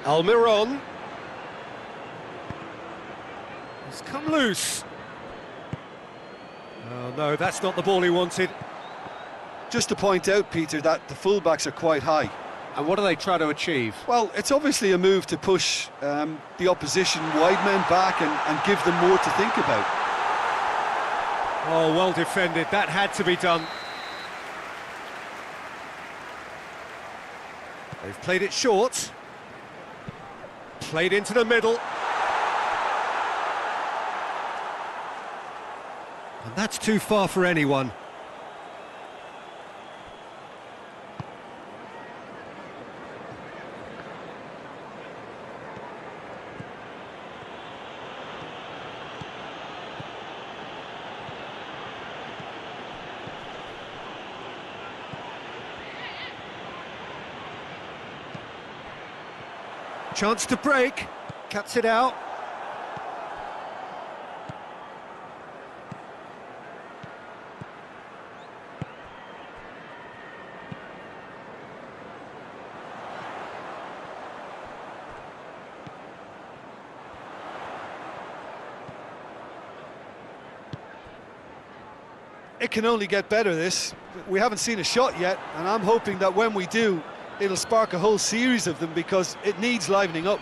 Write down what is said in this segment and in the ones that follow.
Almiron. He's come loose. Oh no, that's not the ball he wanted. Just to point out, Peter, that the fullbacks are quite high. And what do they try to achieve? Well, it's obviously a move to push the opposition wide men back and give them more to think about. Oh, well defended, that had to be done. They've played it short. Played into the middle. And that's too far for anyone. Chance to break, cuts it out. It can only get better, this. We haven't seen a shot yet, and I'm hoping that when we do, it'll spark a whole series of them because it needs livening up.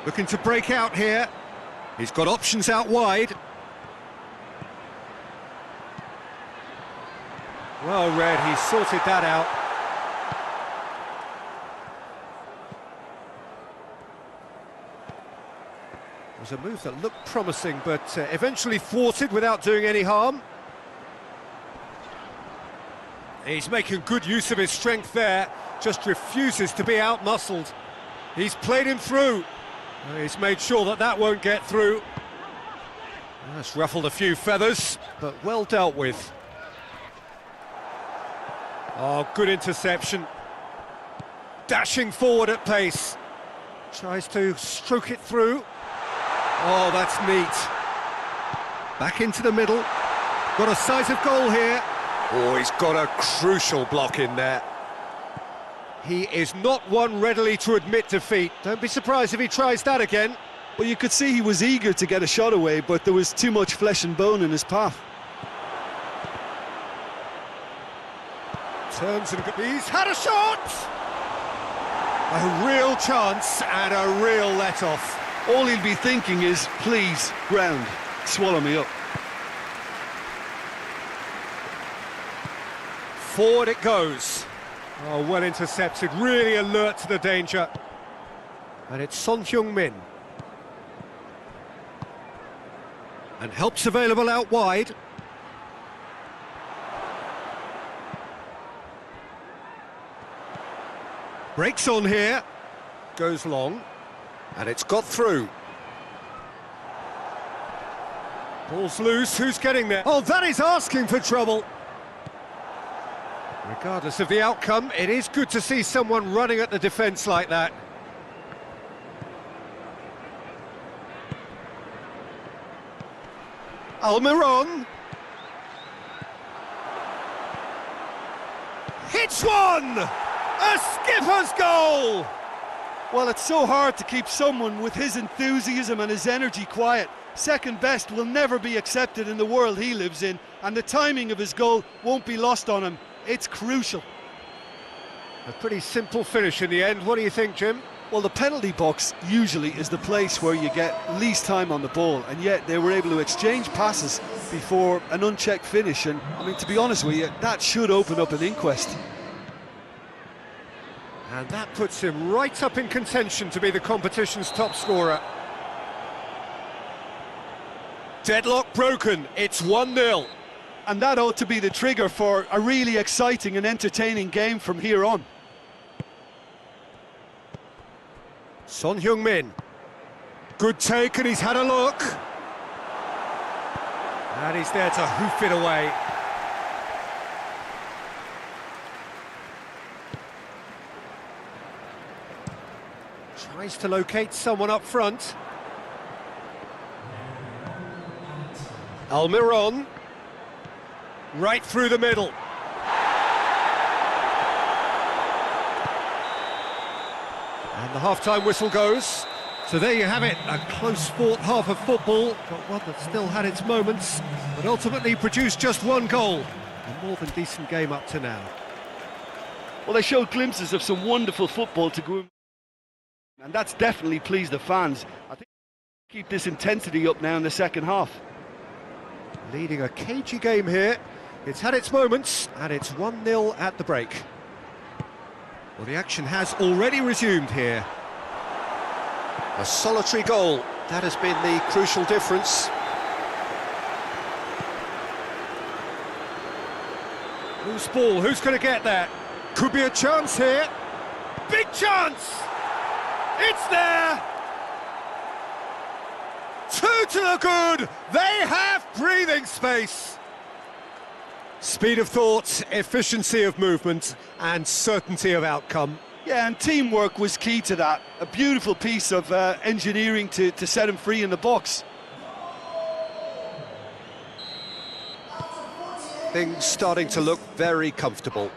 Looking to break out here. He's got options out wide. Well read, he sorted that out. It was a move that looked promising, but eventually thwarted without doing any harm. He's making good use of his strength there, just refuses to be out-muscled. He's played him through. He's made sure that that won't get through. That's ruffled a few feathers, but well dealt with. Oh, good interception. Dashing forward at pace. Tries to stroke it through. Oh, that's neat. Back into the middle. Got a size of goal here. Oh, he's got a crucial block in there. He is not one readily to admit defeat. Don't be surprised if he tries that again. Well, you could see he was eager to get a shot away, but there was too much flesh and bone in his path. Turns and he's had a shot! A real chance and a real let-off. All he'll be thinking is, please, ground, swallow me up. Forward it goes. Oh, well intercepted, really alert to the danger. And it's Son Heung-min. And help's available out wide. Breaks on here. Goes long. And it's got through. Ball's loose, who's getting there? Oh, that is asking for trouble. Regardless of the outcome, it is good to see someone running at the defence like that. Almiron. Hits one! A skipper's goal! Well, it's so hard to keep someone with his enthusiasm and his energy quiet. Second best will never be accepted in the world he lives in, and the timing of his goal won't be lost on him. It's crucial. A pretty simple finish in the end. What do you think, Jim? Well, the penalty box usually is the place where you get least time on the ball, and yet they were able to exchange passes before an unchecked finish, and I mean, to be honest with you, that should open up an inquest. And that puts him right up in contention to be the competition's top scorer. Deadlock broken, it's 1-0. And that ought to be the trigger for a really exciting and entertaining game from here on. Son Heung-min. Good take, and he's had a look. And he's there to hoof it away. Tries to locate someone up front. Almiron. Right through the middle. The half-time whistle goes. So there you have it, a close fought half of football, but one that still had its moments, but ultimately produced just one goal. A more than decent game up to now. Well, they showed glimpses of some wonderful football to go, and that's definitely pleased the fans. I think keep this intensity up now in the second half. Leading a cagey game here. It's had its moments, and it's 1-0 at the break. Well, the action has already resumed here. A solitary goal, that has been the crucial difference. Loose ball, who's going to get that? Could be a chance here. Big chance! It's there! 2 to the good! They have breathing space! Speed of thought, efficiency of movement, and certainty of outcome. Yeah, and teamwork was key to that. A beautiful piece of engineering to set him free in the box. Things starting to look very comfortable.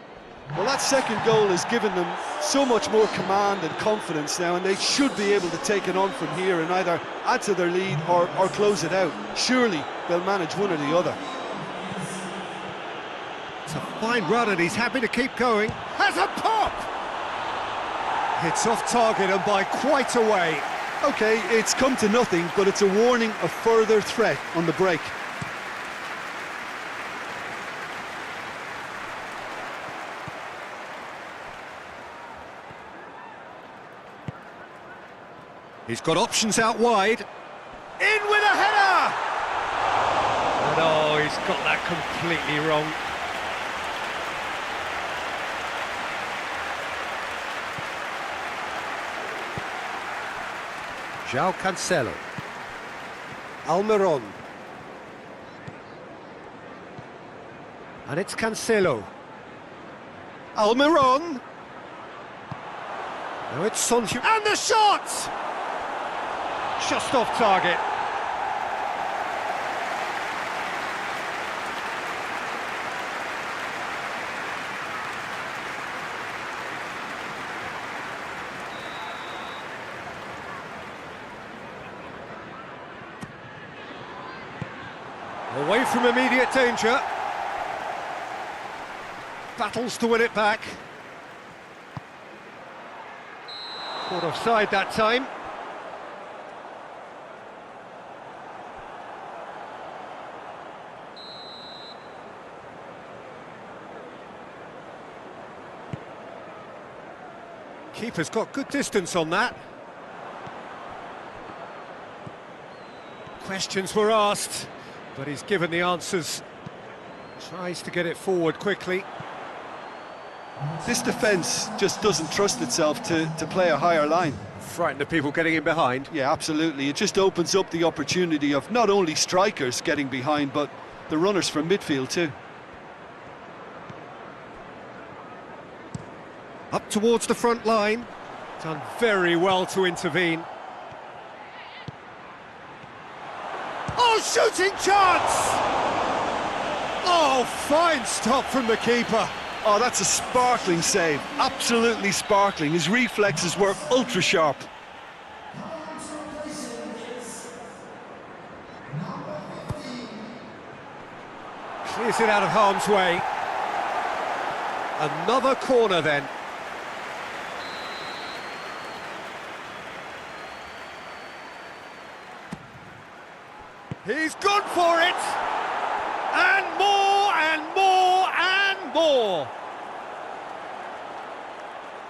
Well, that second goal has given them so much more command and confidence now, and they should be able to take it on from here and either add to their lead or close it out. Surely they'll manage one or the other. It's a fine run and he's happy to keep going. Has a pop! It's off target and by quite a way. OK, it's come to nothing, but it's a warning of further threat on the break. He's got options out wide. In with a header! And oh, he's got that completely wrong. João Cancelo. Almiron. And it's Cancelo. Almiron. Now it's Sonju. And the shot! Just off target. Away from immediate danger. Battles to win it back. Caught offside that time. Keeper's got good distance on that. Questions were asked, but he's given the answers. Tries to get it forward quickly. This defence just doesn't trust itself to play a higher line. Frightened of people getting in behind. Yeah, absolutely. It just opens up the opportunity of not only strikers getting behind, but the runners from midfield too. Up towards the front line. Done very well to intervene. Oh, shooting chance! Oh, fine stop from the keeper. Oh, that's a sparkling save. Absolutely sparkling. His reflexes were ultra sharp. Clears it out of harm's way. Another corner then. He's gone for it! And more, and more, and more!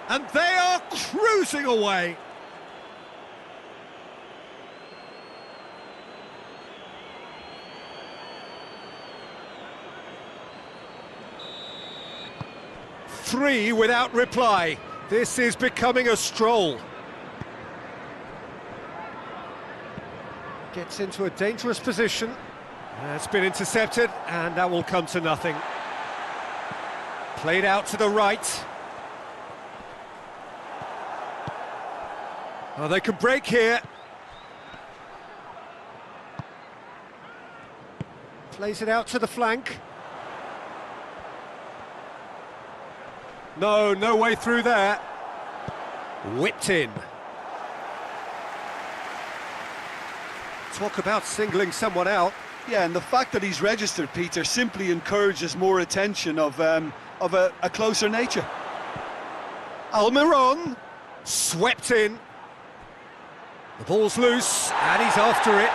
And they are cruising away! Three without reply. This is becoming a stroll. Gets into a dangerous position. It's been intercepted, and that will come to nothing. Played out to the right. Oh, they can break here. Plays it out to the flank. No way through there. Whipped in. Talk about singling someone out. Yeah, and the fact that he's registered, Peter, simply encourages more attention of a closer nature. Almiron Swept in. The ball's loose, and he's after it.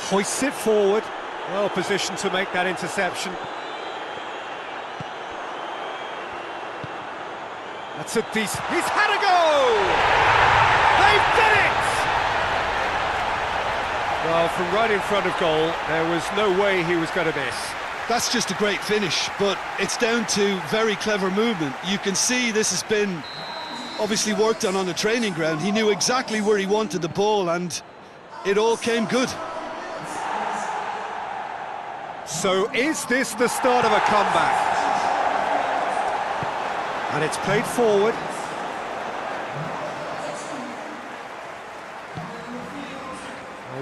Hoists it forward. Well positioned to make that interception. That's a decent... He's had a go! They've done it! Well, from right in front of goal, there was no way he was going to miss. That's just a great finish, but it's down to very clever movement. You can see this has been obviously worked on the training ground. He knew exactly where he wanted the ball, and it all came good. So is this the start of a comeback? And it's played forward.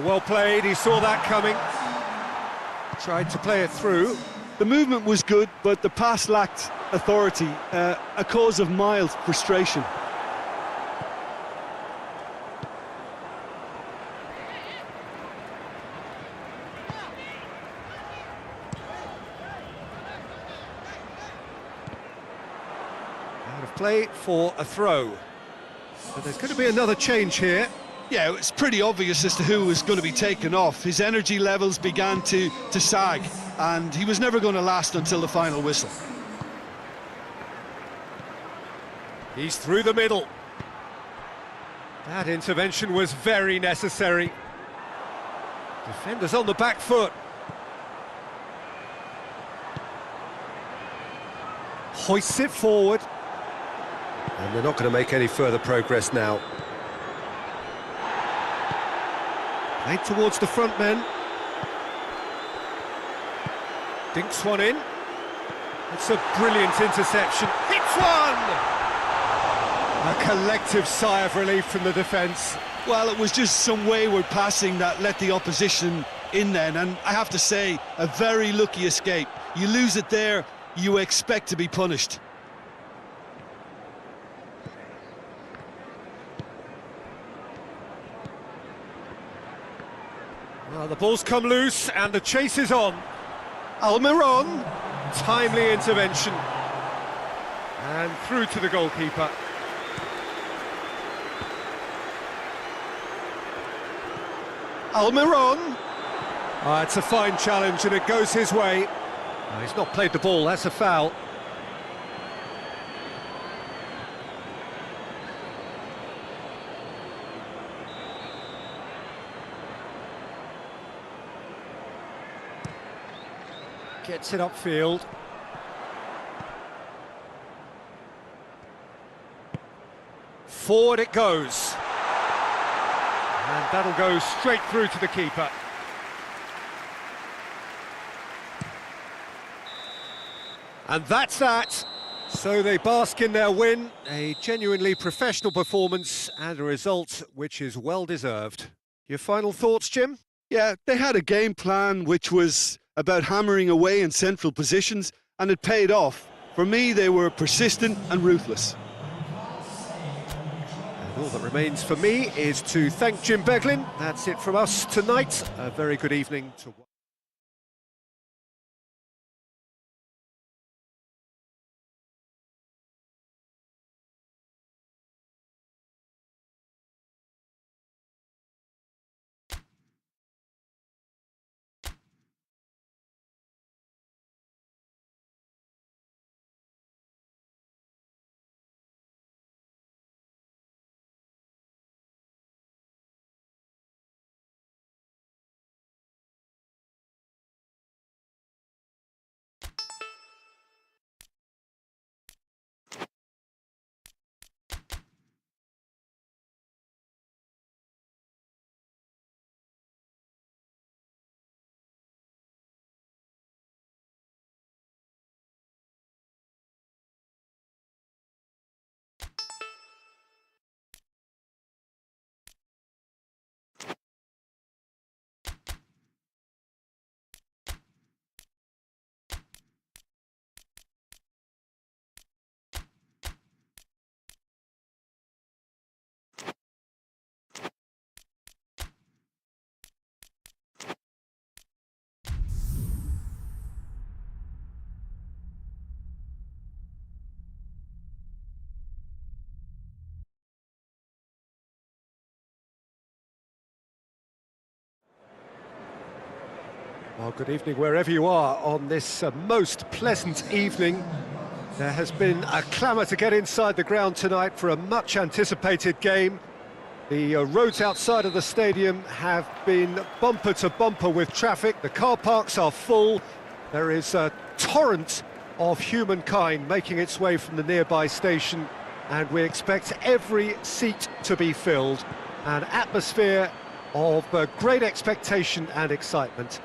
Well played, he saw that coming. Tried to play it through. The movement was good, but the pass lacked authority, a cause of mild frustration. Out of play for a throw. But there's going to be another change here. Yeah, it's pretty obvious as to who was going to be taken off. His energy levels began to sag, and he was never going to last until the final whistle. He's through the middle. That intervention was very necessary. Defenders on the back foot. Hoists it forward. And they're not going to make any further progress now. Played towards the front men. Dinks one in. It's a brilliant interception. Hits one! A collective sigh of relief from the defence. Well, it was just some wayward passing that let the opposition in then, and I have to say, a very lucky escape. You lose it there, you expect to be punished. Well, the ball's come loose and the chase is on. Almiron. Timely intervention. And through to the goalkeeper. Almiron. It's a fine challenge and it goes his way. He's not played the ball, that's a foul. Gets it upfield. Forward it goes. And that'll go straight through to the keeper. And that's that. So they bask in their win, a genuinely professional performance and a result which is well deserved. Your final thoughts, Jim? Yeah, they had a game plan which was about hammering away in central positions, and it paid off. For me, they were persistent and ruthless. And all that remains for me is to thank Jim Beglin. That's it from us tonight. A very good evening to Well, good evening wherever you are on this most pleasant evening. There has been a clamour to get inside the ground tonight for a much-anticipated game. The roads outside of the stadium have been bumper to bumper with traffic. The car parks are full. There is a torrent of humankind making its way from the nearby station, and we expect every seat to be filled. An atmosphere of great expectation and excitement.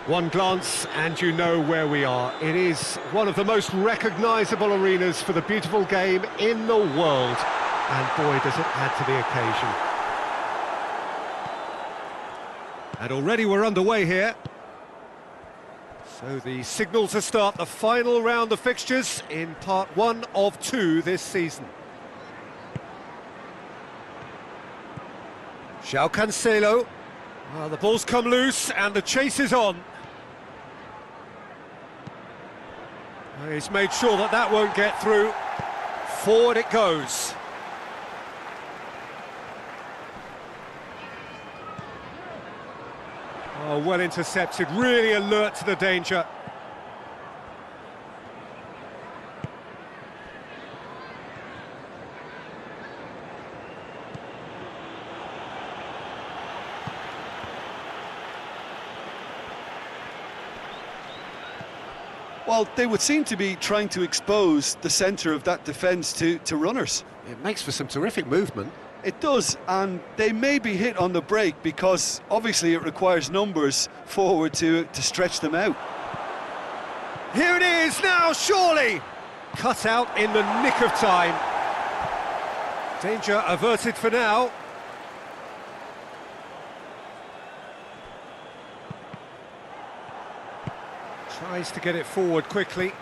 One glance and you know where we are. It is one of the most recognisable arenas for the beautiful game in the world. And boy, does it add to the occasion. And already we're underway here. So the signal to start the final round of fixtures in part 1 of 2 this season. João Cancelo. Well, the ball's come loose and the chase is on. He's made sure that that won't get through. Forward it goes. Oh, well intercepted, really alert to the danger. Well, they would seem to be trying to expose the centre of that defence to runners. It makes for some terrific movement. It does, and they may be hit on the break because obviously it requires numbers forward to stretch them out. Here it is now, surely! Cut out in the nick of time. Danger averted for now. Tries to get it forward quickly.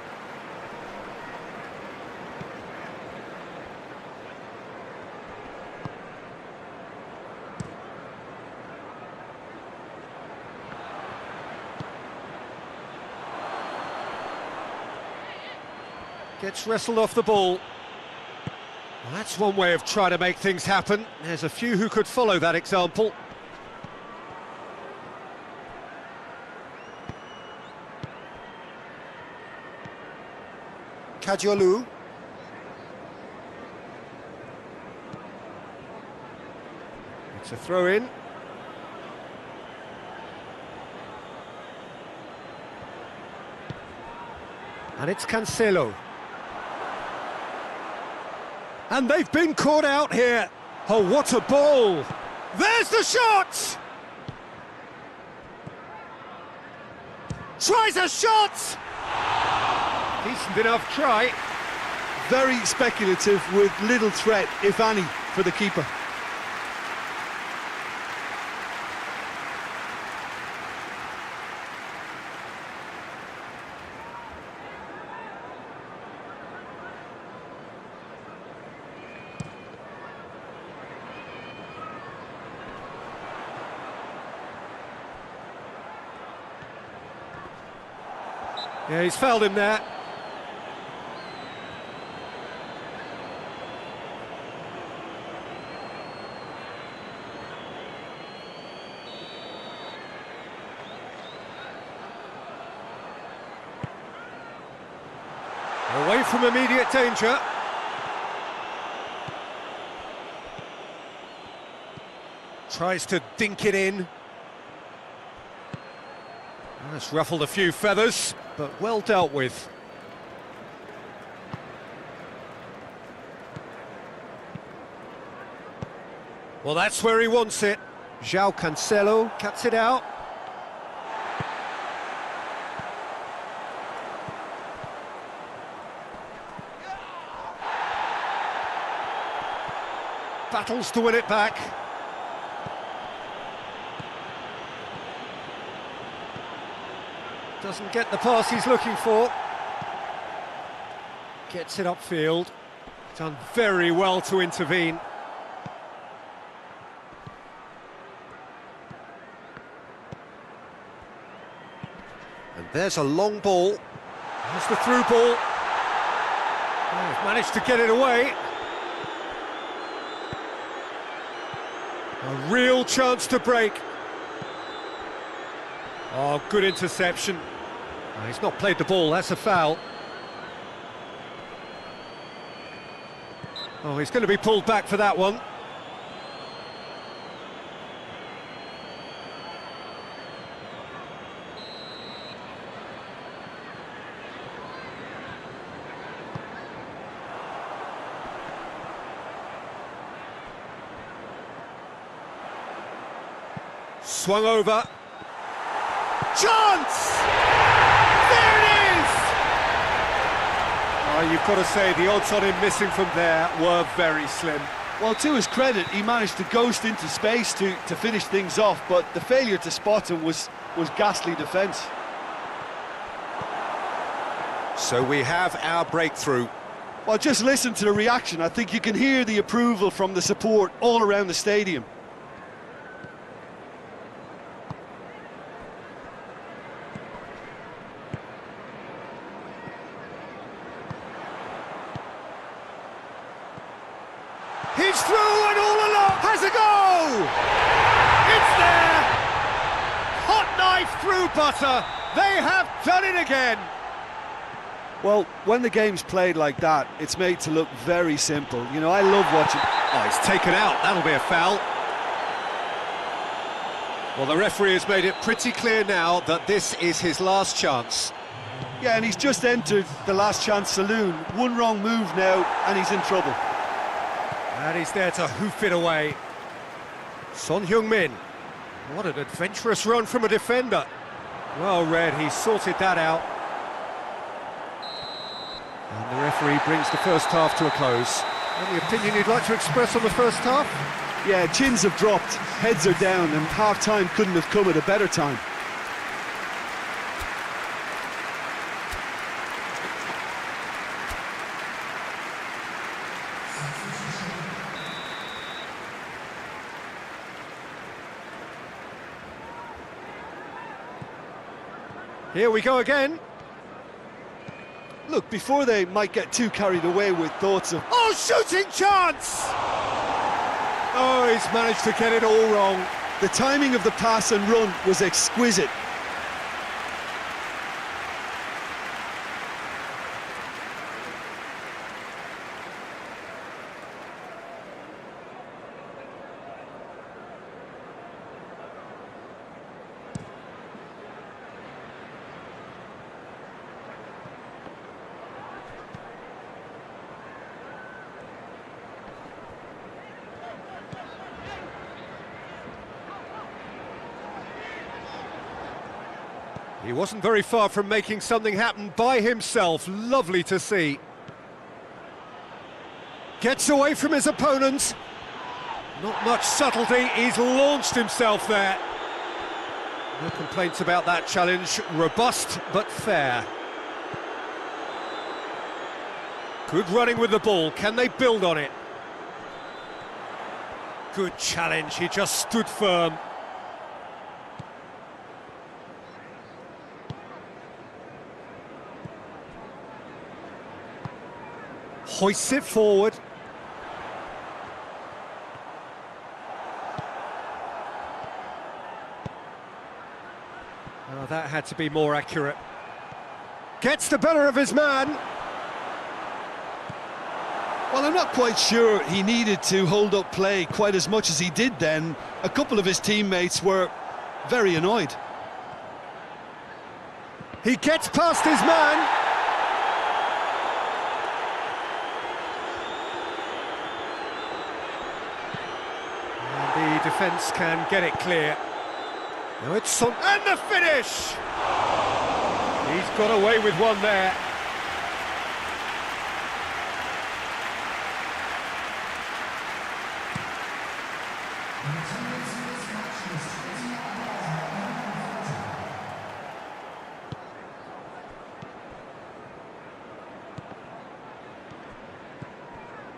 Gets wrestled off the ball. Well, that's one way of trying to make things happen. There's a few who could follow that example. Kadiolu. It's a throw-in. And it's Cancelo. And they've been caught out here. Oh, what a ball! There's the shot! Tries a shot! Decent enough try. Very speculative with little threat, if any, for the keeper. Yeah, he's fouled him there. Away from immediate danger. Tries to dink it in. That's ruffled a few feathers, but well dealt with. Well, that's where he wants it. João Cancelo cuts it out. Battles to win it back. Doesn't get the pass he's looking for. Gets it upfield. Done very well to intervene. And there's a long ball. There's the through ball. Oh, managed to get it away. A real chance to break. Oh, good interception. Oh, he's not played the ball, that's a foul. Oh, he's going to be pulled back for that one. Swung over. Chance! There it is! Oh, you've got to say, the odds on him missing from there were very slim. Well, to his credit, he managed to ghost into space to finish things off, but the failure to spot him was ghastly defence. So we have our breakthrough. Well, just listen to the reaction. I think you can hear the approval from the support all around the stadium. He's through and all along, has a go! It's there! Hot knife through butter, they have done it again! Well, when the game's played like that, it's made to look very simple. You know, I love watching... Oh, he's taken out, that'll be a foul. Well, the referee has made it pretty clear now that this is his last chance. Yeah, and he's just entered the last chance saloon. One wrong move now, and he's in trouble. And he's there to hoof it away. Son Heung-min. What an adventurous run from a defender. Well read, he sorted that out. And the referee brings the first half to a close. Any opinion you'd like to express on the first half? Yeah, chins have dropped, heads are down, and half-time couldn't have come at a better time. Here we go again. Look, before they might get too carried away with thoughts of... Oh, shooting chance! Oh, he's managed to get it all wrong. The timing of the pass and run was exquisite. He wasn't very far from making something happen by himself. Lovely to see. Gets away from his opponent. Not much subtlety, he's launched himself there. No complaints about that challenge. Robust but fair. Good running with the ball. Can they build on it? Good challenge, he just stood firm. Hoists it forward. Oh, that had to be more accurate. Gets the better of his man. Well, I'm not quite sure he needed to hold up play quite as much as he did then. A couple of his teammates were very annoyed. He gets past his man. And the defence can get it clear. Now it's Son, and the finish! He's got away with one there.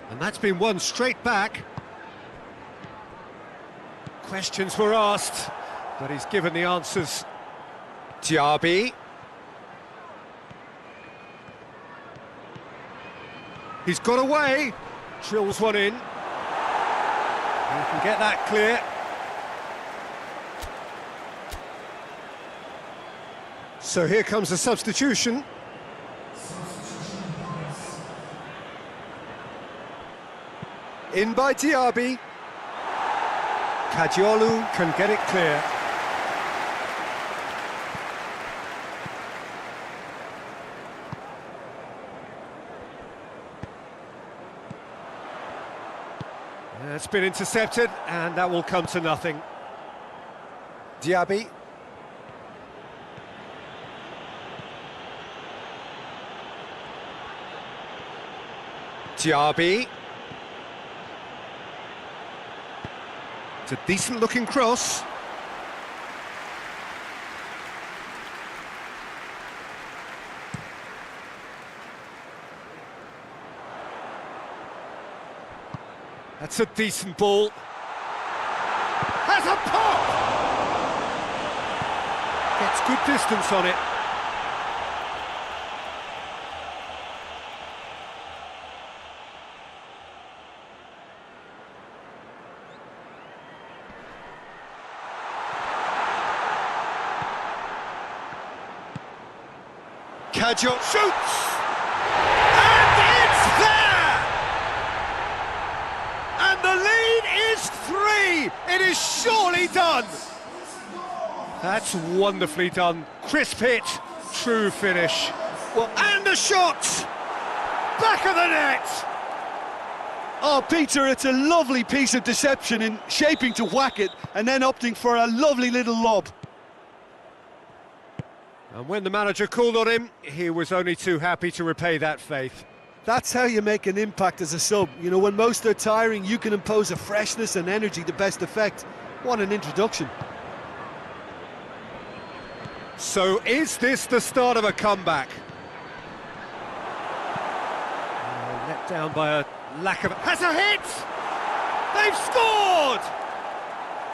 And that's been won straight back. Questions were asked, but he's given the answers. Diaby. He's got away. Drills one in. He can get that clear. So here comes a substitution. In by Diaby. Kadiolu can get it clear. It's been intercepted, and that will come to nothing. Diaby. Diaby. It's a decent-looking cross. That's a decent ball. Has a pop! Gets good distance on it. Kadiolu shoots! And it's there! And the lead is 3! It is surely done! That's wonderfully done. Crisp hit, true finish. Well, and a shot! Back of the net! Oh, Peter, it's a lovely piece of deception in shaping to whack it and then opting for a lovely little lob. And when the manager called on him, he was only too happy to repay that faith. That's how you make an impact as a sub. You know, when most are tiring, you can impose a freshness and energy to best effect. What an introduction. So is this the start of a comeback? Let down by a lack of... Has a hit! They've scored!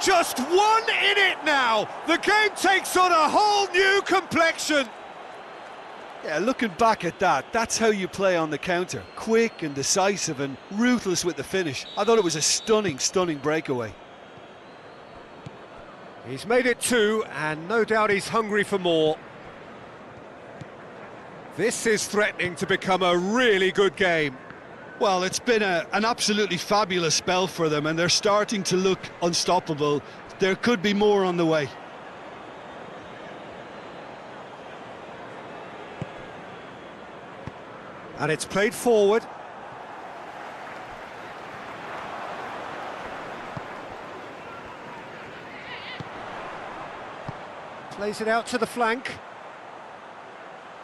Just one in it now! The game takes on a whole new complexion! Yeah, looking back at that, that's how you play on the counter. Quick and decisive and ruthless with the finish. I thought it was a stunning, stunning breakaway. He's made it 2, and no doubt he's hungry for more. This is threatening to become a really good game. Well, it's been an absolutely fabulous spell for them, and they're starting to look unstoppable. There could be more on the way. And it's played forward. Plays it out to the flank.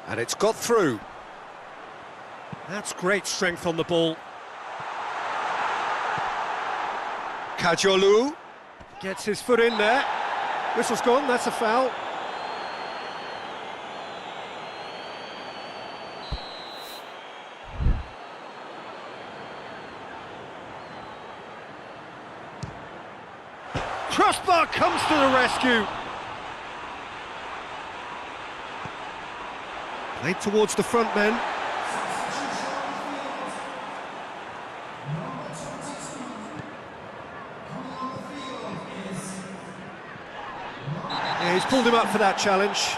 And it's got through. That's great strength on the ball. Kadiolu gets his foot in there. Whistle's gone, that's a foul. Crossbar comes to the rescue. Played towards the front men. Yeah, he's pulled him up for that challenge.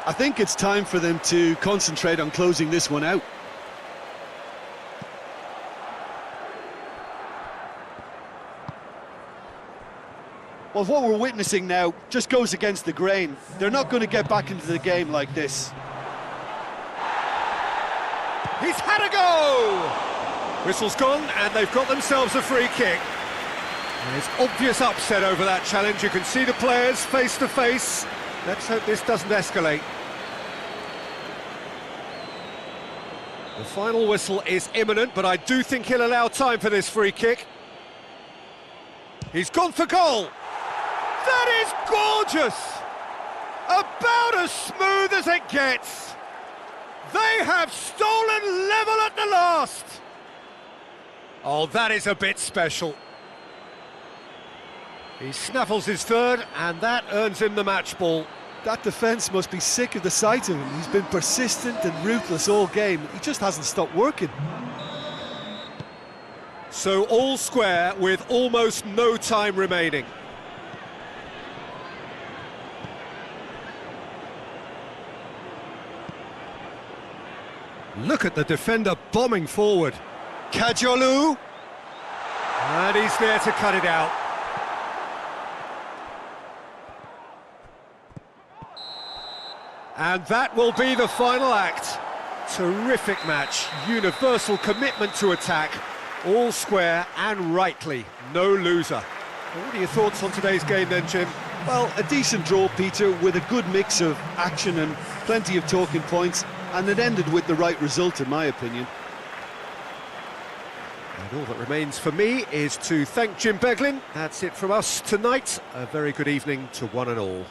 I think it's time for them to concentrate on closing this one out. Well, what we're witnessing now just goes against the grain. They're not going to get back into the game like this. He's had a go! Whistle's gone, and they've got themselves a free kick. There's obvious upset over that challenge. You can see the players face to face. Let's hope this doesn't escalate. The final whistle is imminent, but I do think he'll allow time for this free kick. He's gone for goal! That is gorgeous! About as smooth as it gets. They have stolen level at the last! Oh, that is a bit special. He snaffles his third, and that earns him the match ball. That defence must be sick of the sight of him. He's been persistent and ruthless all game. He just hasn't stopped working. So all square with almost no time remaining. Look at the defender bombing forward. Kajolu. And he's there to cut it out. And that will be the final act. Terrific match, universal commitment to attack, all square and rightly, no loser. What are your thoughts on today's game then, Jim? Well, a decent draw, Peter, with a good mix of action and plenty of talking points, and it ended with the right result, in my opinion. And all that remains for me is to thank Jim Beglin. That's it from us tonight. A very good evening to one and all.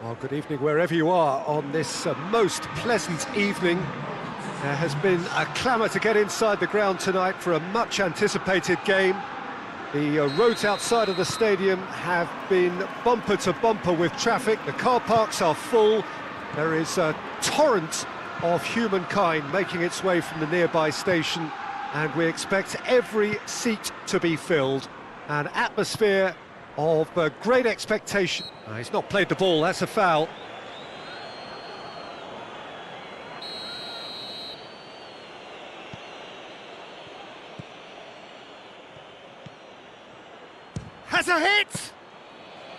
Well, good evening wherever you are on this most pleasant evening. There has been a clamour to get inside the ground tonight for a much-anticipated game. The roads outside of the stadium have been bumper to bumper with traffic. The car parks are full. There is a torrent of humankind making its way from the nearby station, and we expect every seat to be filled. An atmosphere of great expectation. He's not played the ball, that's a foul. Has a hit!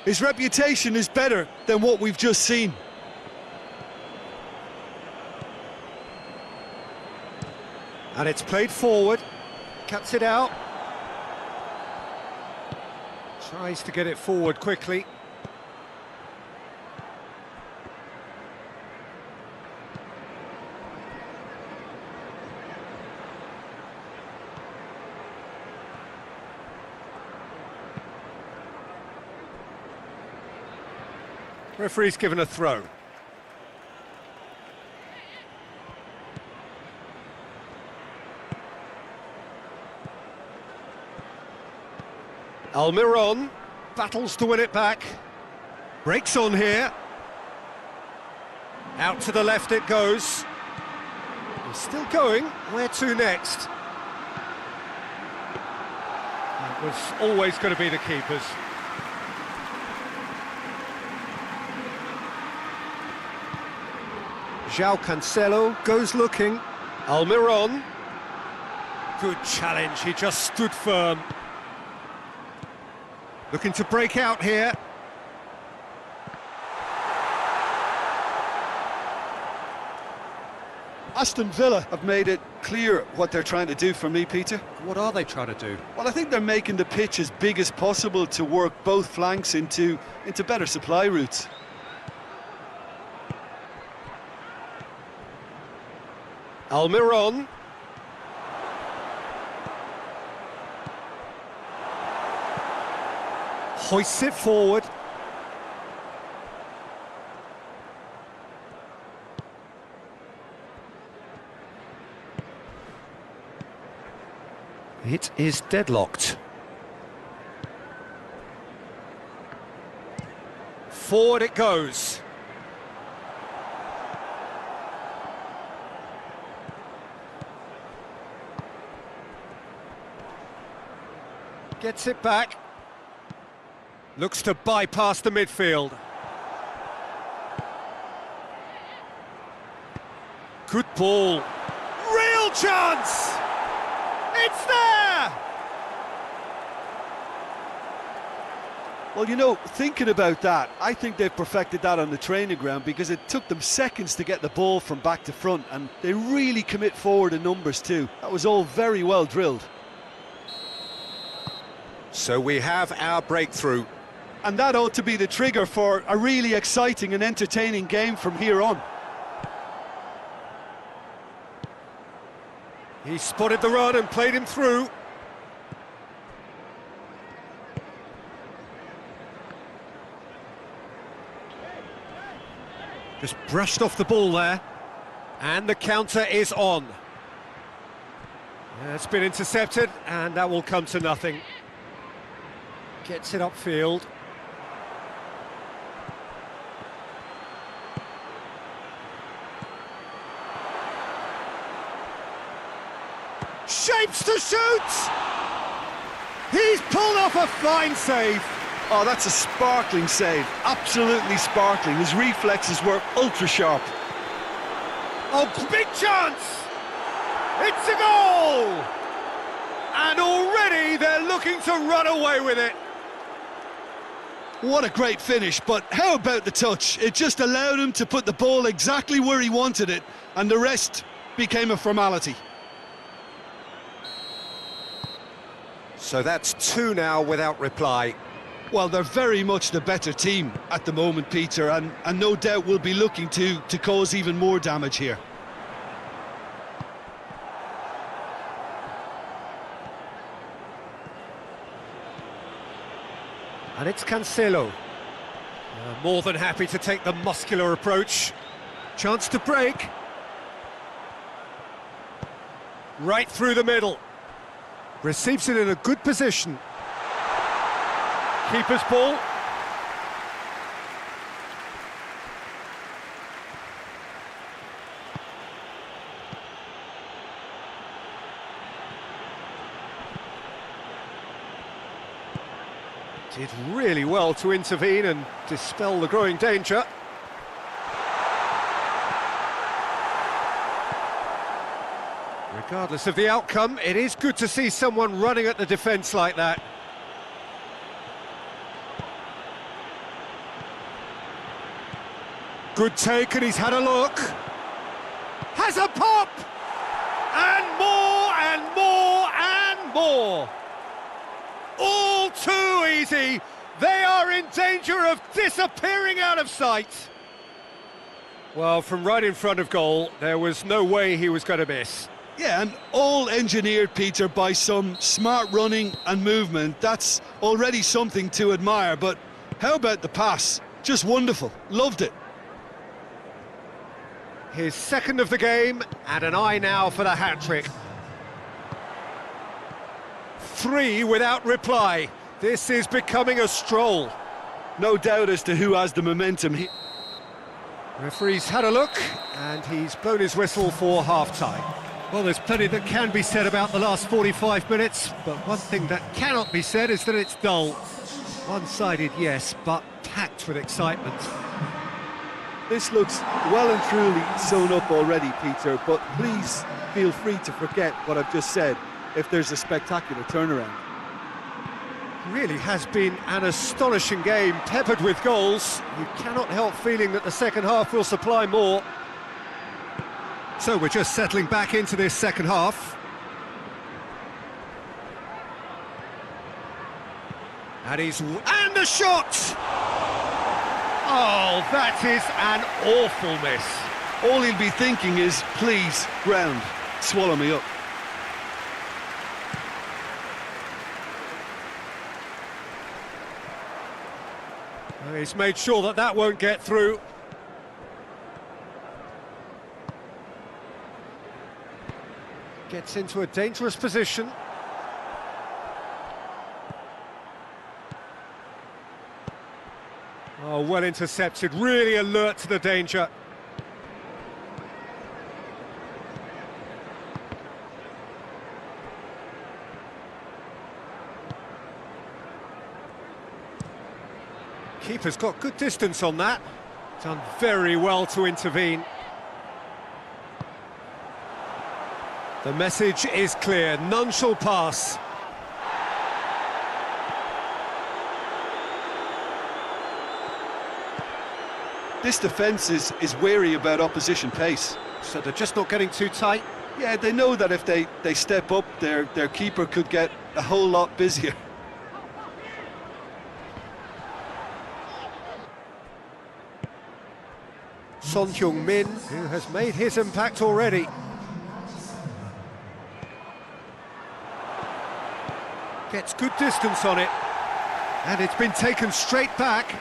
His reputation is better than what we've just seen. And it's played forward, cuts it out. Tries to get it forward quickly. Referee's given a throw. Almiron battles to win it back. Breaks on here. Out to the left it goes. He's still going. Where to next? That was always going to be the keepers. João Cancelo goes looking. Almiron. Good challenge, he just stood firm. Looking to break out here. Aston Villa have made it clear what they're trying to do for me, Peter. What are they trying to do? Well, I think they're making the pitch as big as possible to work both flanks into better supply routes. Almiron. Hoists it forward. It is deadlocked. Forward it goes. Gets it back. Looks to bypass the midfield. Good ball. Real chance! It's there! Well, you know, thinking about that, I think they've perfected that on the training ground because it took them seconds to get the ball from back to front, and they really commit forward in numbers too. That was all very well drilled. So we have our breakthrough. And that ought to be the trigger for a really exciting and entertaining game from here on. He spotted the run and played him through. Just brushed off the ball there. And the counter is on. Yeah, it's been intercepted, and that will come to nothing. Gets it upfield. Shapes to shoot! He's pulled off a fine save. Oh, that's a sparkling save. Absolutely sparkling. His reflexes were ultra sharp. Oh, big chance! It's a goal! And already they're looking to run away with it. What a great finish, but how about the touch? It just allowed him to put the ball exactly where he wanted it, and the rest became a formality. So that's two now without reply. Well, they're very much the better team at the moment, Peter, and no doubt will be looking to cause even more damage here. And it's Cancelo. More than happy to take the muscular approach. Chance to break. Right through the middle. Receives it in a good position. Keeper's ball. Did really well to intervene and dispel the growing danger. Regardless of the outcome, it is good to see someone running at the defence like that. Good take, and he's had a look. Has a pop! And more, and more, and more! All too easy. They are in danger of disappearing out of sight. Well, from right in front of goal, there was no way he was going to miss. Yeah, and all engineered, Peter, by some smart running and movement. That's already something to admire, but how about the pass? Just wonderful. Loved it. His second of the game, and an eye now for the hat-trick. 3 without reply. This is becoming a stroll. No doubt as to who has the momentum. Referee's had a look, and he's blown his whistle for half-time. Well, there's plenty that can be said about the last 45 minutes, but one thing that cannot be said is that it's dull. One-sided, yes, but packed with excitement. This looks well and truly sewn up already, Peter, but please feel free to forget what I've just said if there's a spectacular turnaround. Really has been an astonishing game, peppered with goals. You cannot help feeling that the second half will supply more. So we're just settling back into this second half. And the shot! Oh, that is an awful miss. All he'll be thinking is, please, ground, swallow me up. He's made sure that that won't get through. Gets into a dangerous position. Oh, well intercepted, really alert to the danger. Keeper's got good distance on that. Done very well to intervene. The message is clear, none shall pass. This defence is wary about opposition pace. So they're just not getting too tight? Yeah, they know that if they step up, their keeper could get a whole lot busier. Son Heung-min, who has made his impact already. Gets good distance on it. And it's been taken straight back.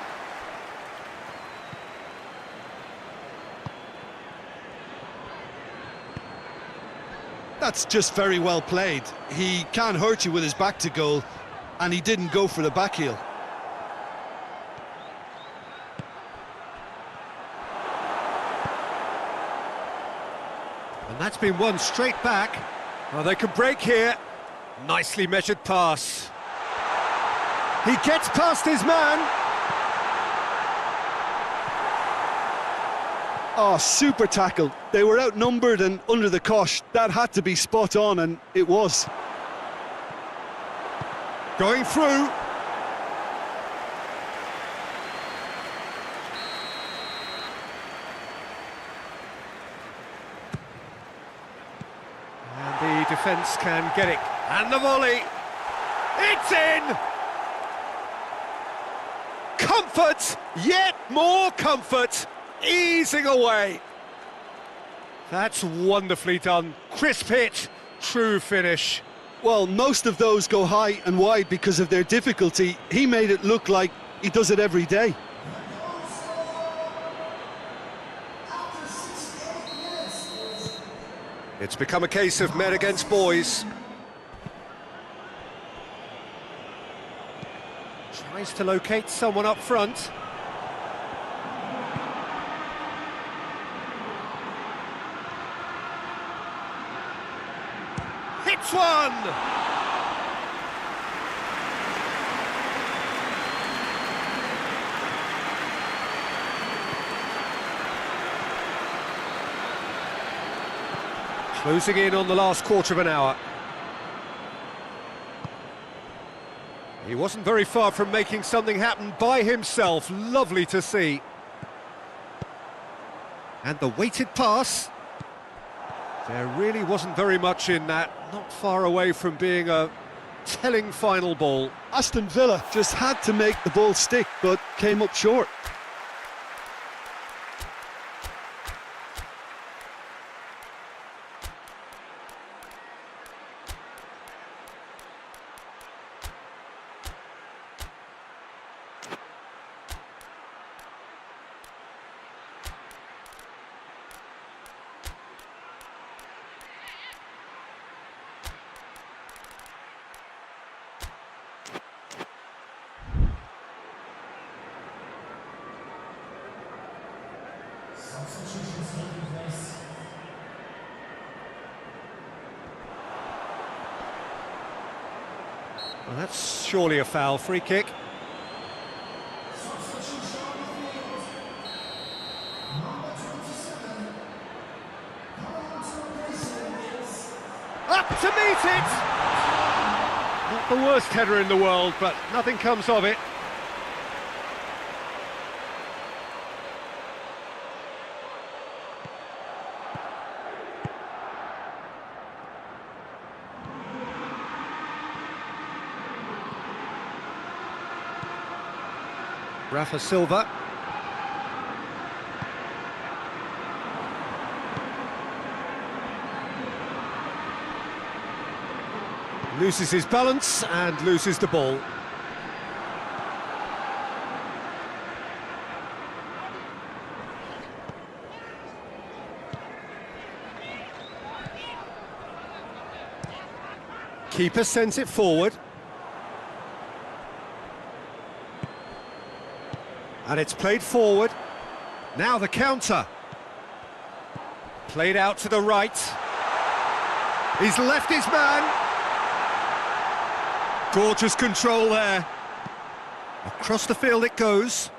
That's just very well played. He can't hurt you with his back to goal, and he didn't go for the back heel. And that's been won straight back. Well, they can break here. Nicely measured pass. He gets past his man. Oh, super tackle. They were outnumbered and under the cosh. That had to be spot on, and it was. Going through. And the defence can get it. And the volley. It's in! Comfort! Yet more comfort! Easing away. That's wonderfully done. Crisp hit, true finish. Well, most of those go high and wide because of their difficulty. He made it look like he does it every day. It's become a case of men against boys. Tries to locate someone up front. Hits one! Closing in on the last quarter of an hour. He wasn't very far from making something happen by himself. Lovely to see. And the weighted pass. There really wasn't very much in that. Not far away from being a telling final ball. Aston Villa just had to make the ball stick, but came up short. Well, that's surely a foul. Free kick. Up to meet it! Not the worst header in the world, but nothing comes of it. Rafa Silva. Loses his balance and loses the ball. Keeper sends it forward. And it's played forward. Now the counter. Played out to the right. He's left his man. Gorgeous control there. Across the field it goes.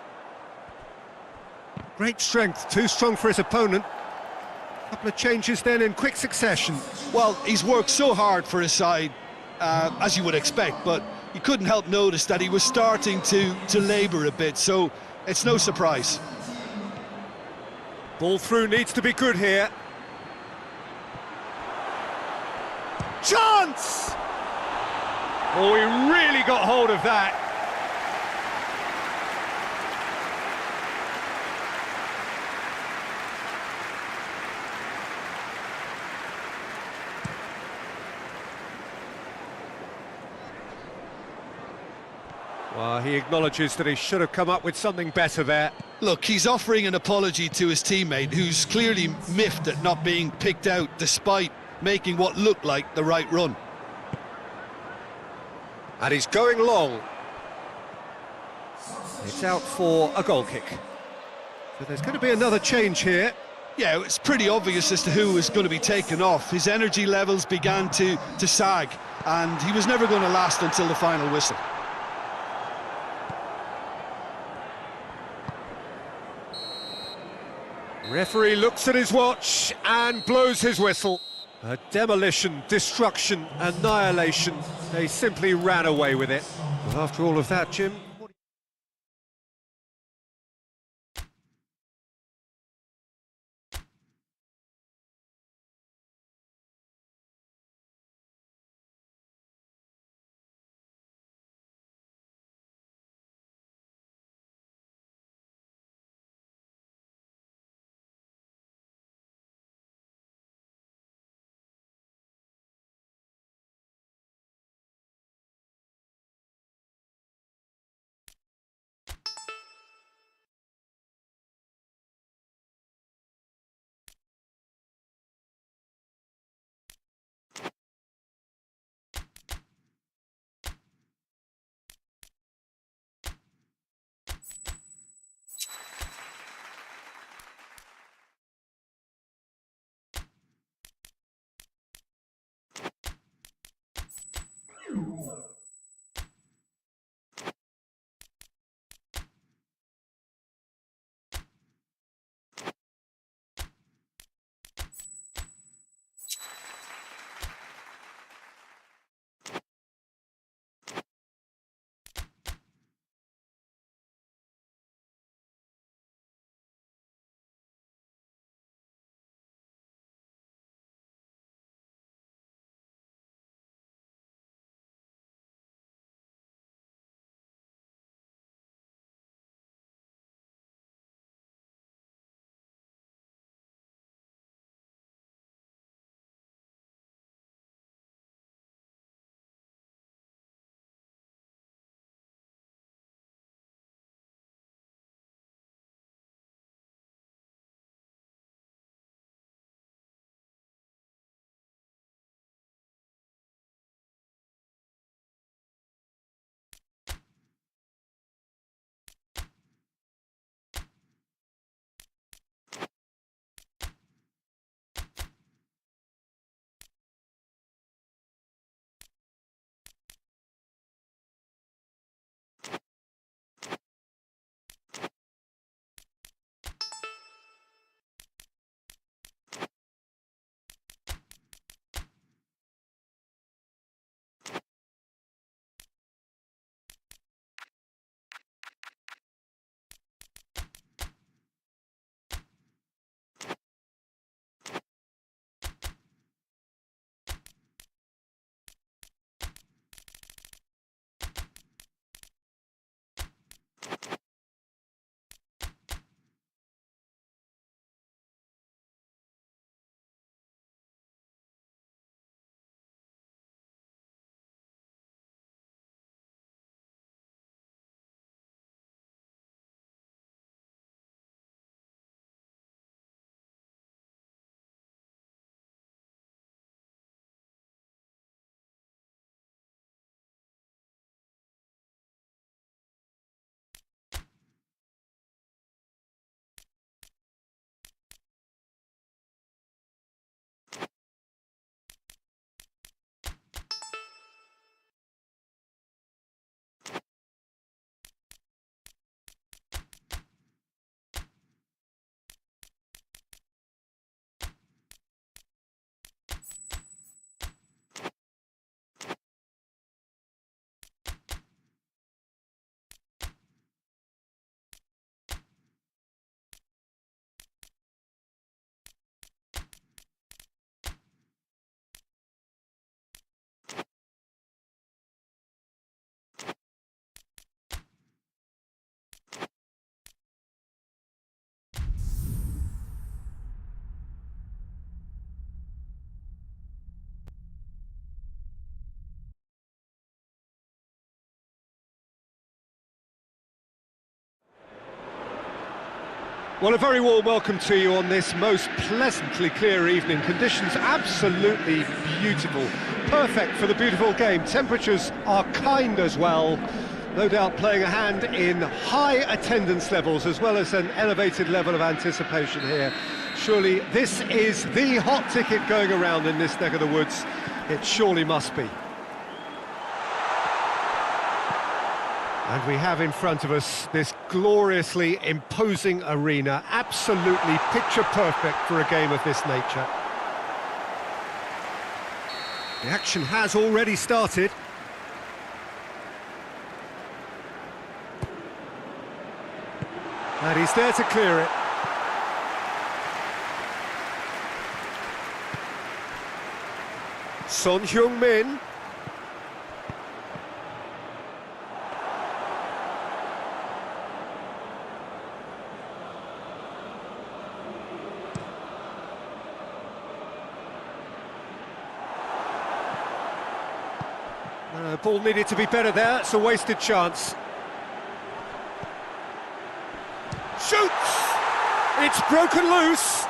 Great strength, too strong for his opponent. Couple of changes then in quick succession. Well, he's worked so hard for his side, as you would expect, but you couldn't help notice that he was starting to labour a bit, so it's no surprise. Ball through needs to be good here. Chance! Oh, he really got hold of that. Well, he acknowledges that he should have come up with something better there. Look, he's offering an apology to his teammate, who's clearly miffed at not being picked out despite making what looked like the right run. And he's going long. It's out for a goal kick. So there's going to be another change here. Yeah, it's pretty obvious as to who was going to be taken off. His energy levels began to sag, and he was never going to last until the final whistle. Referee looks at his watch and blows his whistle. A demolition, destruction, annihilation. They simply ran away with it. Well, after all of that, Jim, Well, a very warm welcome to you on this most pleasantly clear evening. Conditions absolutely beautiful, perfect for the beautiful game. Temperatures are kind as well, no doubt playing a hand in high attendance levels as well as an elevated level of anticipation here. Surely this is the hot ticket going around in this neck of the woods. It surely must be. And we have in front of us this gloriously imposing arena, absolutely picture perfect for a game of this nature. The action has already started. And he's there to clear it. Son Heung-min. Ball needed to be better there, it's a wasted chance. Shoots! It's broken loose!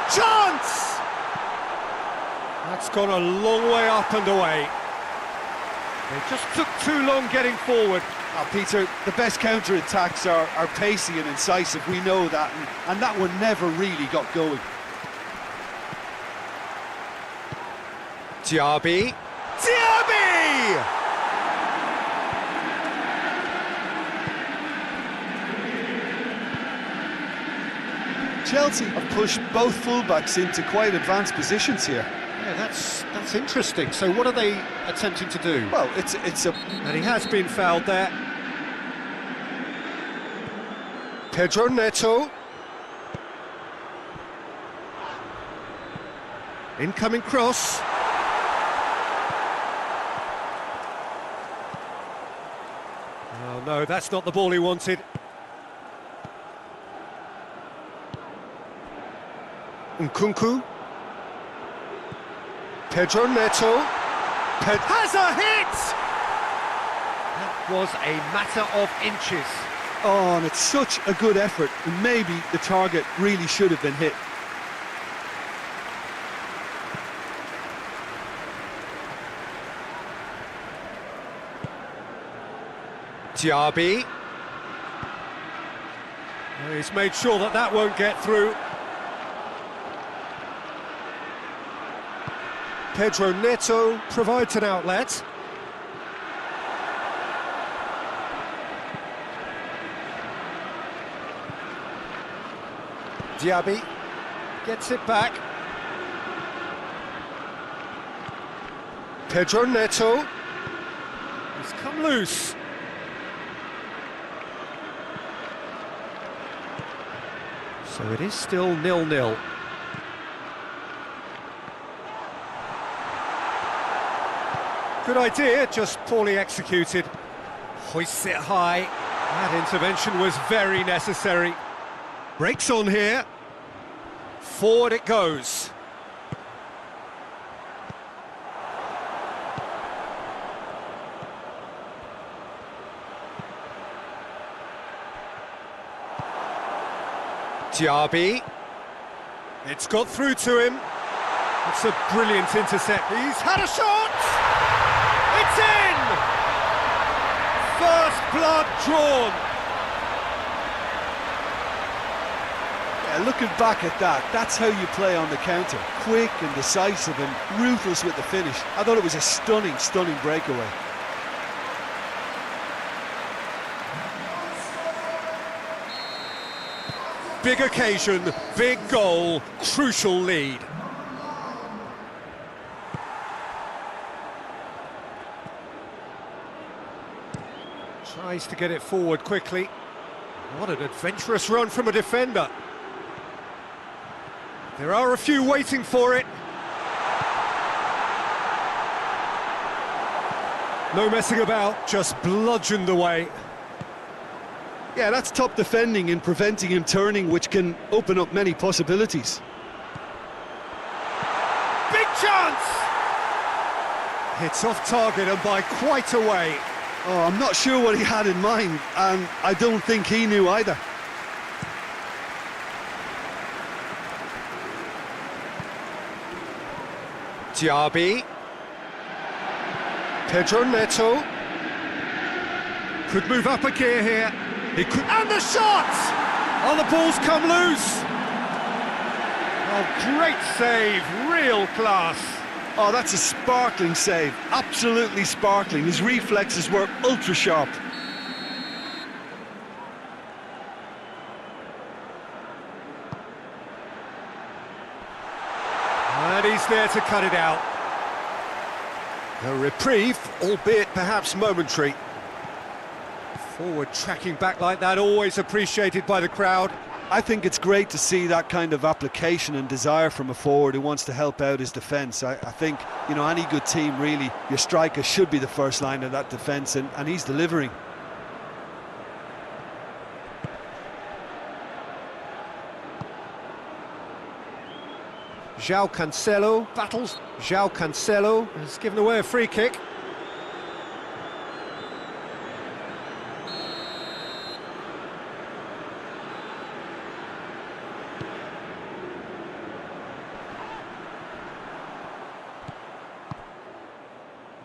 Chance! That's gone a long way up and away. It just took too long getting forward. Oh, Peter, the best counter-attacks are pacey and incisive, we know that, and that one never really got going. Diaby! Diaby! Chelsea have pushed both fullbacks into quite advanced positions here. Yeah, that's interesting. So what are they attempting to do? Well, it's a... And he has been fouled there. Pedro Neto. Incoming cross. Oh no, that's not the ball he wanted. Nkunku. Pedro Neto. Has a hit! That was a matter of inches. Oh, and it's such a good effort, and maybe the target really should have been hit. Diaby. He's made sure that that won't get through. Pedro Neto provides an outlet. Diaby gets it back. Pedro Neto. He's come loose. So it is still 0-0. Good idea, just poorly executed. Hoists it high. That intervention was very necessary. Breaks on here. Forward it goes. Diaby. It's got through to him. It's a brilliant intercept. He's had a shot! It's in! First blood drawn. Yeah, looking back at that, that's how you play on the counter. Quick and decisive and ruthless with the finish. I thought it was a stunning, stunning breakaway. Big occasion, big goal, crucial lead. Tries to get it forward quickly. What an adventurous run from a defender. There are a few waiting for it. No messing about, just bludgeoned away. Yeah, that's top defending and preventing him turning, which can open up many possibilities. Big chance! Hits off target and by quite a way. Oh, I'm not sure what he had in mind, and I don't think he knew either. Diaby. Pedro Neto. Could move up a gear here. He could, and the shot! Oh, the ball's come loose. Oh, great save, real class. Oh, that's a sparkling save, absolutely sparkling. His reflexes were ultra sharp. And he's there to cut it out. A reprieve, albeit perhaps momentary. Forward tracking back like that, always appreciated by the crowd. I think it's great to see that kind of application and desire from a forward who wants to help out his defence. I think, you know, any good team really, your striker should be the first line of that defence, and he's delivering. João Cancelo battles. João Cancelo has given away a free kick.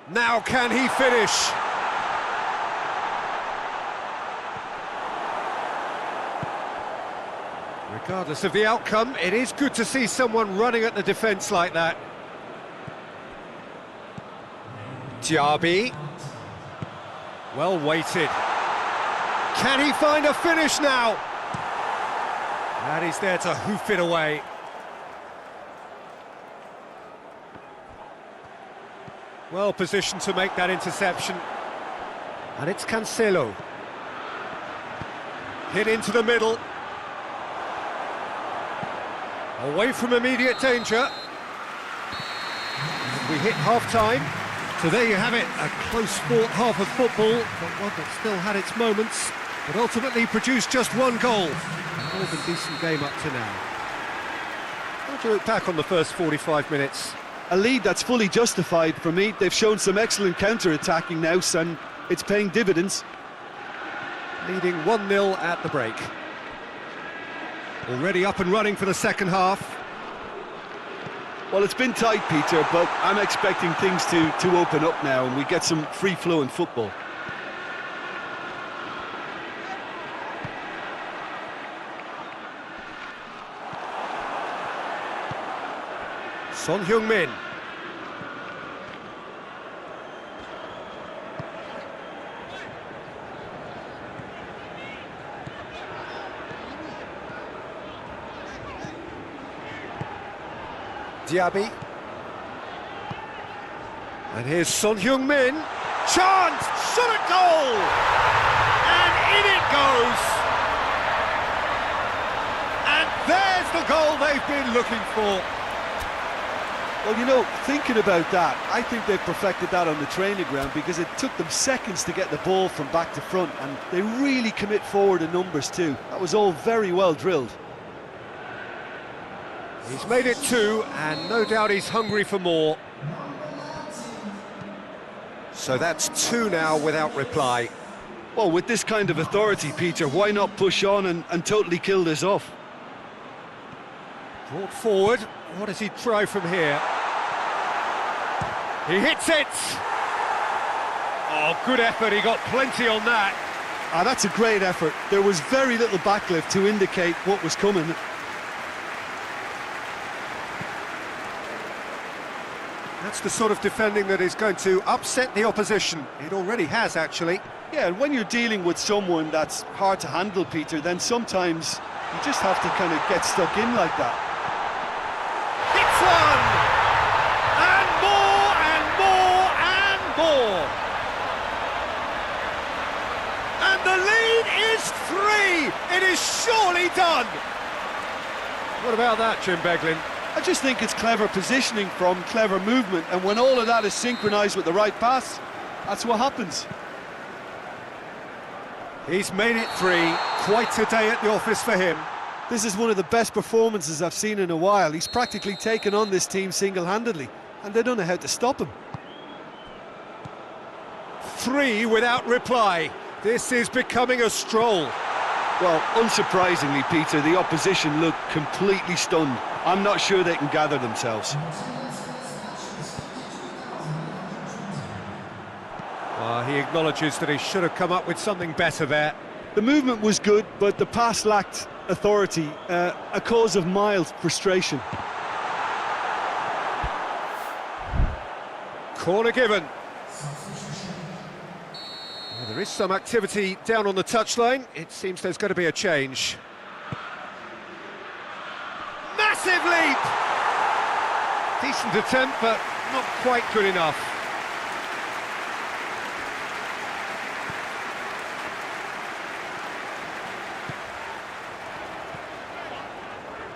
Now can he finish? Regardless of the outcome, it is good to see someone running at the defence like that. Diaby. Well weighted. Can he find a finish now? And he's there to hoof it away. Well positioned to make that interception. And it's Cancelo. Hit into the middle. Away from immediate danger. And we hit half-time. So there you have it, a close-fought half of football, but one that still had its moments, but ultimately produced just one goal. A more than decent game up to now. How do you look back on the first 45 minutes? A lead that's fully justified for me. They've shown some excellent counter-attacking now, and it's paying dividends. Leading 1-0 at the break. Already up and running for the second half. Well, it's been tight, Peter, but I'm expecting things to open up now and we get some free-flowing football. Son Heung-min. Diaby. And here's Son Heung-min. Chance! Shot at goal! And in it goes! And there's the goal they've been looking for. Well, you know, thinking about that, I think they've perfected that on the training ground because it took them seconds to get the ball from back to front, and they really commit forward in numbers too. That was all very well drilled. He's made it 2, and no doubt he's hungry for more. So that's 2 now without reply. Well, with this kind of authority, Peter, why not push on and totally kill this off? Brought forward. What does he try from here? He hits it! Oh, good effort, he got plenty on that. Ah, that's a great effort. There was very little backlift to indicate what was coming. That's the sort of defending that is going to upset the opposition. It already has, actually. Yeah, and when you're dealing with someone that's hard to handle, Peter, then sometimes you just have to kind of get stuck in like that. It's one! And more, and more, and more! And the lead is 3! It is surely done! What about that, Jim Beglin? I just think it's clever positioning from clever movement, and when all of that is synchronised with the right pass, that's what happens. He's made it 3. Quite a day at the office for him. This is one of the best performances I've seen in a while. He's practically taken on this team single-handedly, and they don't know how to stop him. 3 without reply. This is becoming a stroll. Well, unsurprisingly, Peter, the opposition look completely stunned. I'm not sure they can gather themselves. He acknowledges that he should have come up with something better there. The movement was good, but the pass lacked authority, a cause of mild frustration. Corner given. Well, there is some activity down on the touchline. It seems there's going to be a change. Massive leap! Decent attempt, but not quite good enough.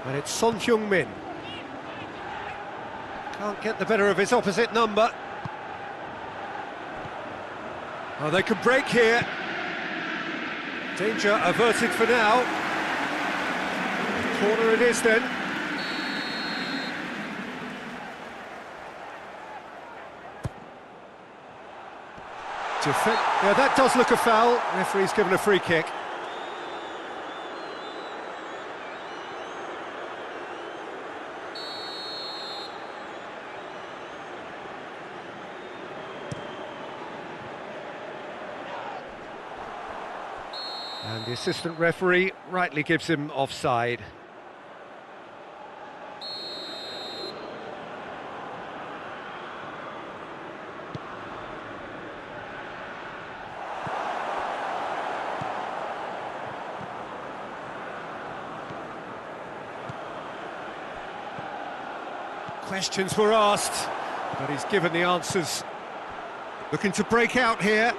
And it's Son Heung-min. Can't get the better of his opposite number. Oh, they could break here. Danger averted for now. Corner it is then. Yeah, that does look a foul. Referee's given a free kick. And the assistant referee rightly gives him offside. Questions were asked, but he's given the answers. Looking to break out here.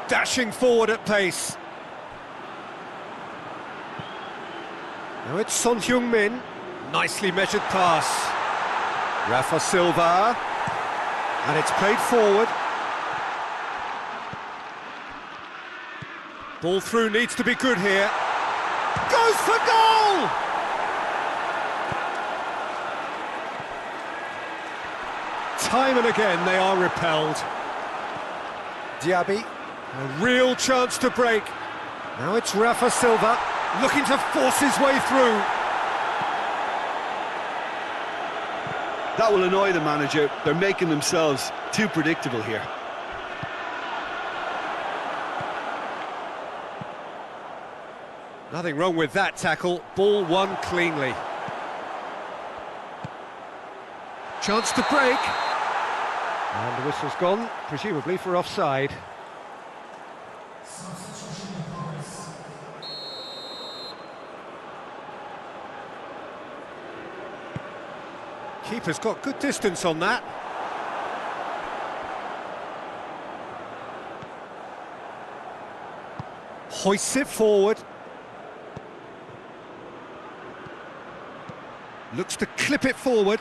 Dashing forward at pace. Now it's Son Heung-min. Nicely measured pass. Rafa Silva. And it's played forward. Ball through needs to be good here. Goes for goal! Time and again they are repelled. Diaby. A real chance to break. Now it's Rafa Silva, looking to force his way through. That will annoy the manager. They're making themselves too predictable here. Nothing wrong with that tackle. Ball won cleanly. Chance to break. And the whistle's gone, presumably for offside. Keeper's got good distance on that. Hoists it forward. Looks to clip it forward.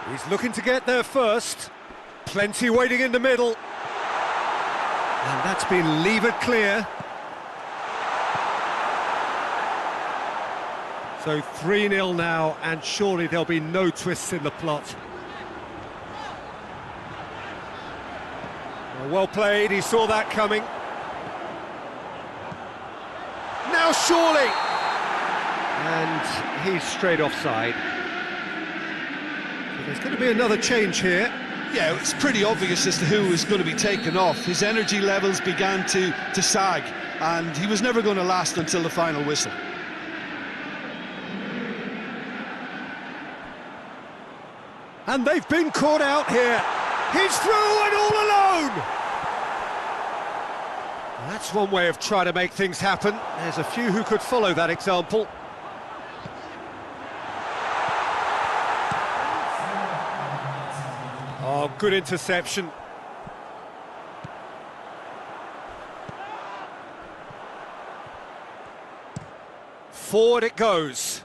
He's looking to get there first. Plenty waiting in the middle. And that's been levered clear. So 3-0 now, and surely there'll be no twists in the plot. Well played, he saw that coming. Now surely! And he's straight offside. So there's going to be another change here. Yeah, it's pretty obvious as to who was going to be taken off. His energy levels began to sag, and he was never going to last until the final whistle. And they've been caught out here. He's through and all alone! That's one way of trying to make things happen. There's a few who could follow that example. Oh, good interception. Forward it goes.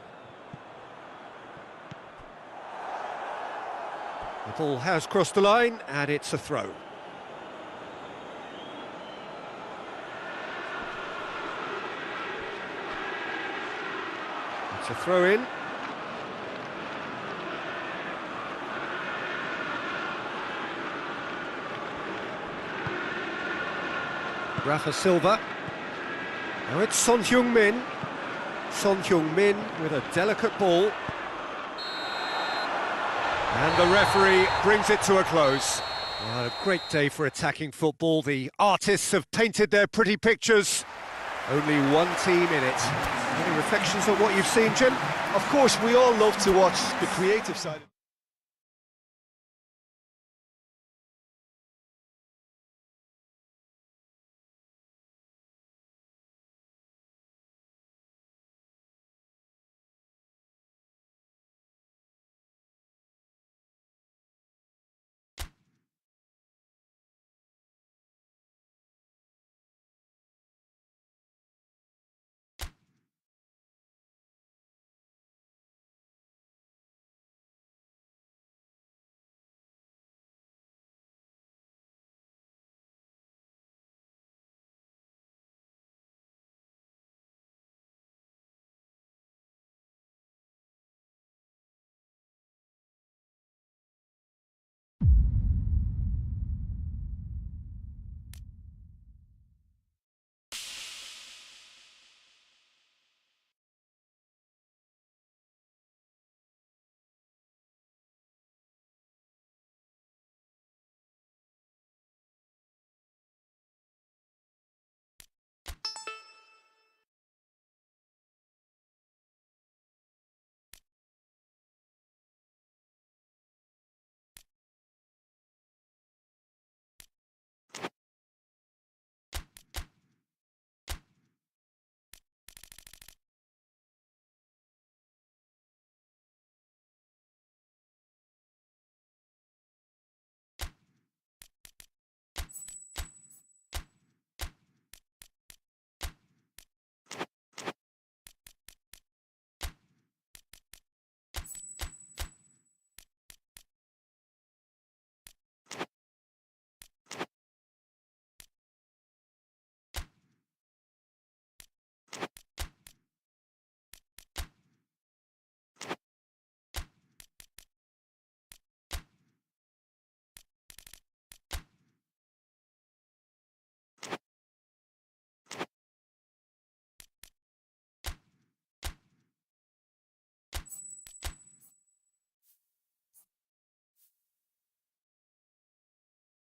The ball has crossed the line, and it's a throw. It's a throw in. Rafa Silva. Now it's Son Heung-min. Son Heung-min with a delicate ball. And the referee brings it to a close. Well, a great day for attacking football. The artists have painted their pretty pictures. Only one team in it. Any reflections on what you've seen, Jim? Of course, we all love to watch the creative side.